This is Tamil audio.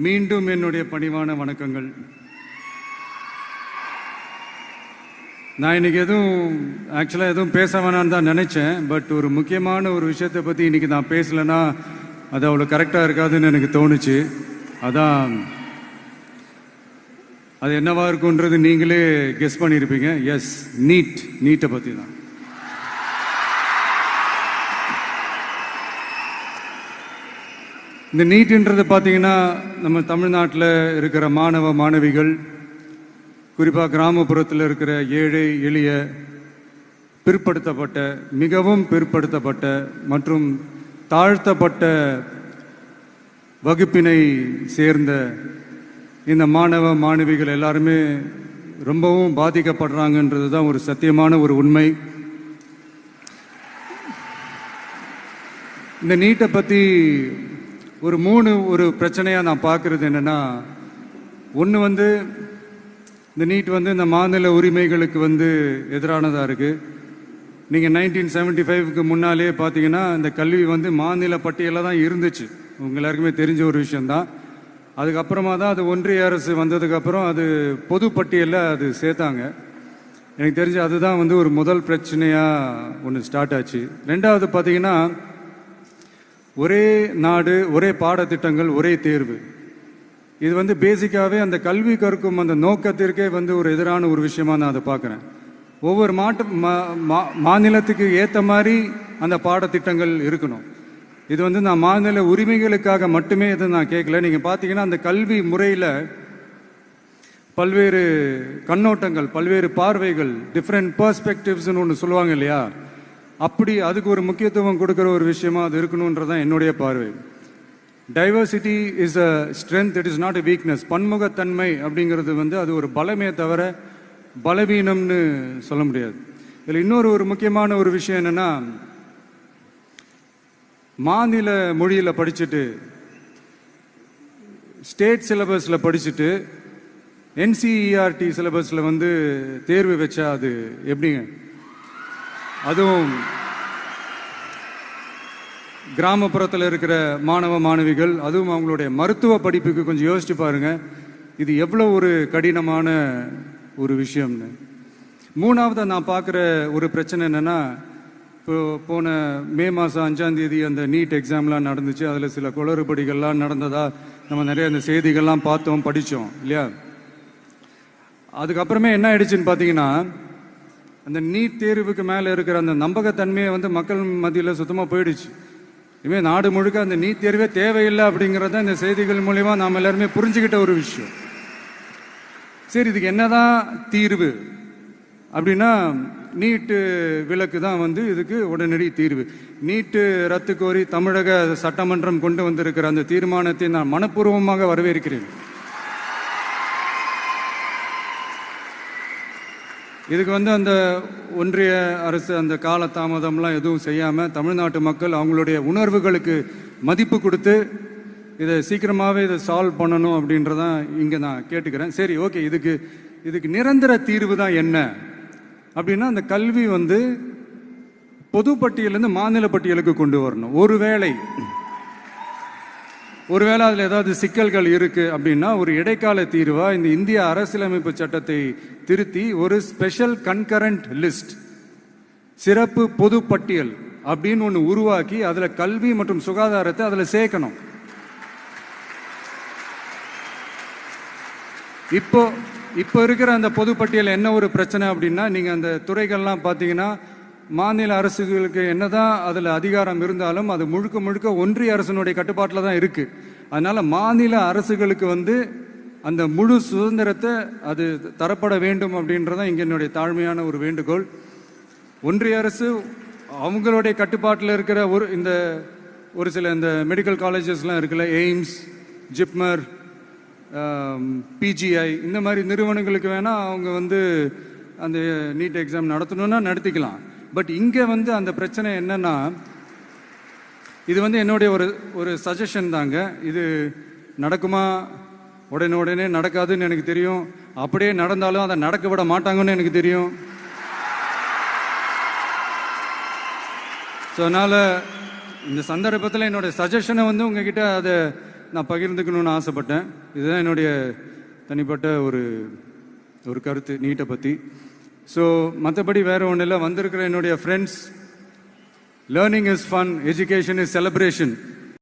மீண்டும் என்னுடைய பணிவான வணக்கங்கள். நான் இன்னைக்கு எதுவும் பேச வேணான்னு தான் நினைச்சேன். பட் ஒரு முக்கியமான ஒரு விஷயத்தை பற்றி இன்னைக்கு நான் பேசலைன்னா அது அவ்வளோ கரெக்டாக இருக்காதுன்னு எனக்கு தோணுச்சு. அதான் அது என்னவா இருக்குன்றது நீங்களே கெஸ் பண்ணியிருப்பீங்க. எஸ், நீட்டை பற்றி தான். இந்த நீட்டுன்றது பார்த்தீங்கன்னா நம்ம தமிழ்நாட்டில் இருக்கிற மாணவ மாணவிகள், குறிப்பாக கிராமப்புறத்தில் இருக்கிற ஏழை எளிய பிற்படுத்தப்பட்ட, மிகவும் பிற்படுத்தப்பட்ட மற்றும் தாழ்த்தப்பட்ட வகுப்பினை சேர்ந்த இந்த மாணவ மாணவிகள் எல்லாருமே ரொம்பவும் பாதிக்கப்படுறாங்கன்றது தான் ஒரு சத்தியமான ஒரு உண்மை. இந்த நீட்டை பற்றி ஒரு பிரச்சனையாக நான் பார்க்குறது என்னென்னா, ஒன்று இந்த நீட் இந்த மாநில உரிமைகளுக்கு எதிரானதாக இருக்குது. நீங்கள் 1975க்கு முன்னாலே பார்த்தீங்கன்னா இந்த கல்வி மாநில பட்டியலில் தான் இருந்துச்சு. உங்க எல்லாருக்குமே தெரிஞ்ச ஒரு விஷயந்தான். அதுக்கப்புறமா தான் அது ஒன்றிய அரசு வந்ததுக்கப்புறம் அது பொது பட்டியலில் அது சேர்த்தாங்க. எனக்கு தெரிஞ்சு அதுதான் ஒரு முதல் பிரச்சனையாக ஒன்று ஸ்டார்ட் ஆச்சு. ரெண்டாவது பார்த்தீங்கன்னா, ஒரே நாடு, ஒரே பாடத்திட்டங்கள், ஒரே தேர்வு. இது பேசிக்காகவே அந்த கல்வி கற்கும் அந்த நோக்கத்திற்கே ஒரு எதிரான ஒரு விஷயமா நான் அதை பார்க்குறேன். ஒவ்வொரு மாநிலத்துக்கு ஏற்ற மாதிரி அந்த பாடத்திட்டங்கள் இருக்கணும். இது நான் மாநில உரிமைகளுக்காக மட்டுமே இதை நான் கேட்கல. நீங்கள் பார்த்தீங்கன்னா அந்த கல்வி முறையில் பல்வேறு கண்ணோட்டங்கள், பல்வேறு பார்வைகள், டிஃப்ரெண்ட் பெர்ஸ்பெக்டிவ்ஸ்னு ஒன்று சொல்லுவாங்க இல்லையா, அப்படி அதுக்கு ஒரு முக்கியத்துவம் கொடுக்குற ஒரு விஷயமா அது இருக்கணுன்றதான் என்னுடைய பார்வை. Diversity is a strength, it is not a weakness. பன்முகத்தன்மை அப்படிங்கிறது அது ஒரு பலமே தவிர பலவீனம்னு சொல்ல முடியாது. இதில் இன்னொரு முக்கியமான ஒரு விஷயம் என்னன்னா, மாநில மொழியில் படிச்சுட்டு, ஸ்டேட் சிலபஸில் படிச்சுட்டு, என்சிஇஆர்டி சிலபஸில் தேர்வு வச்சா அது எப்படிங்க? அதுவும் கிராமப்புறத்தில் இருக்கிற மாணவ மாணவிகள், அதுவும் அவங்களுடைய மருத்துவ படிப்புக்கு கொஞ்சம் யோசிச்சு பாருங்க, இது எவ்வளோ ஒரு கடினமான ஒரு விஷயம்னு. மூணாவது நான் பார்க்குற ஒரு பிரச்சனை என்னன்னா, இப்போ போன மே மாதம் 5ஆம் தேதி அந்த நீட் எக்ஸாம்லாம் நடந்துச்சு. அதில் சில குளறுபடிகள்லாம் நடந்ததா நம்ம நிறைய அந்த செய்திகள்லாம் பார்த்தோம், படித்தோம் இல்லையா. அதுக்கப்புறமே என்ன ஆயிடுச்சுன்னு பார்த்தீங்கன்னா, அந்த நீட் தேர்வுக்கு மேலே இருக்கிற அந்த நம்பகத்தன்மையை மக்கள் மத்தியில் சுத்தமாக போயிடுச்சு. இனிமேல் நாடு முழுக்க அந்த நீட் தேர்வே தேவையில்லை அப்படிங்கிறத இந்த செய்திகள் மூலிமா நாம் எல்லாருமே புரிஞ்சுக்கிட்ட ஒரு விஷயம். சரி, இதுக்கு என்னதான் தீர்வு அப்படின்னா, நீட்டு விலக்கு தான் இதுக்கு உடனடி தீர்வு. நீட்டு ரத்து கோரி தமிழக சட்டமன்றம் கொண்டு வந்திருக்கிற அந்த தீர்மானத்தை நான் மனப்பூர்வமாக வரவேற்கிறேன். இதுக்கு அந்த ஒன்றிய அரசு அந்த கால தாமதம்லாம் எதுவும் செய்யாமல் தமிழ்நாட்டு மக்கள் அவங்களுடைய உணர்வுகளுக்கு மதிப்பு கொடுத்து இதை சீக்கிரமாகவே இதை சால்வ் பண்ணணும் அப்படின்றதான் இங்கே நான் கேட்டுக்கிறேன். சரி, ஓகே, இதுக்கு நிரந்தர தீர்வு தான் என்ன அப்படின்னா, அந்த கல்வி பொது பட்டியலேருந்து மாநில பட்டியலுக்கு கொண்டு வரணும். ஒருவேளை அதில் ஏதாவது சிக்கல்கள் இருக்கு அப்படின்னா ஒரு இடைக்கால தீர்வா இந்த இந்திய அரசியலமைப்பு சட்டத்தை திருத்தி ஒரு ஸ்பெஷல் கன்கரண்ட் லிஸ்ட், சிறப்பு பொது பட்டியல் அப்படின்னு ஒன்று உருவாக்கி அதில் கல்வி மற்றும் சுகாதாரத்தை அதில் சேர்க்கணும். இப்போ இருக்கிற அந்த பொது பட்டியல் என்ன ஒரு பிரச்சனை அப்படின்னா, நீங்கள் அந்த துறைகள்லாம் பார்த்தீங்கன்னா மாநில அரசுகளுக்கு என்னதான் அதில் அதிகாரம் இருந்தாலும் அது முழுக்க ஒன்றிய அரசினுடைய கட்டுப்பாட்டில் தான் இருக்கு. அதனால மாநில அரசுகளுக்கு அந்த முழு சுதந்திரத்தை அது தரப்பட வேண்டும் அப்படின்றதான் இங்கே என்னுடைய தாழ்மையான ஒரு வேண்டுகோள். ஒன்றிய அரசு அவங்களுடைய கட்டுப்பாட்டில் இருக்கிற ஒரு சில இந்த மெடிக்கல் காலேஜஸ்லாம் இருக்குல்ல, எய்ம்ஸ், ஜிப்மர், பிஜிஐ, இந்த மாதிரி நிறுவனங்களுக்கு வேணா அவங்க அந்த நீட் எக்ஸாம் நடத்தணும்னா நடத்திக்கலாம். பட் இங்கே அந்த பிரச்சனை என்னன்னா, இது என்னுடைய ஒரு சஜஷன் தாங்க. இது நடக்குமா? உடனே நடக்காதுன்னு எனக்கு தெரியும். அப்படியே நடந்தாலும் அதை நடக்க விட மாட்டாங்கன்னு எனக்கு தெரியும். ஸோ அதனால் இந்த சந்தர்ப்பத்தில் என்னோட சஜஷனை உங்ககிட்ட அதை நான் பகிர்ந்துக்கணும்னு ஆசைப்பட்டேன். இதுதான் என்னுடைய தனிப்பட்ட ஒரு கருத்து நீட்டை பற்றி. ஸோ மற்றபடி வேறு ஒன்றும் இல்லை. வந்திருக்கிற என்னுடைய friends, learning is fun, education is celebration.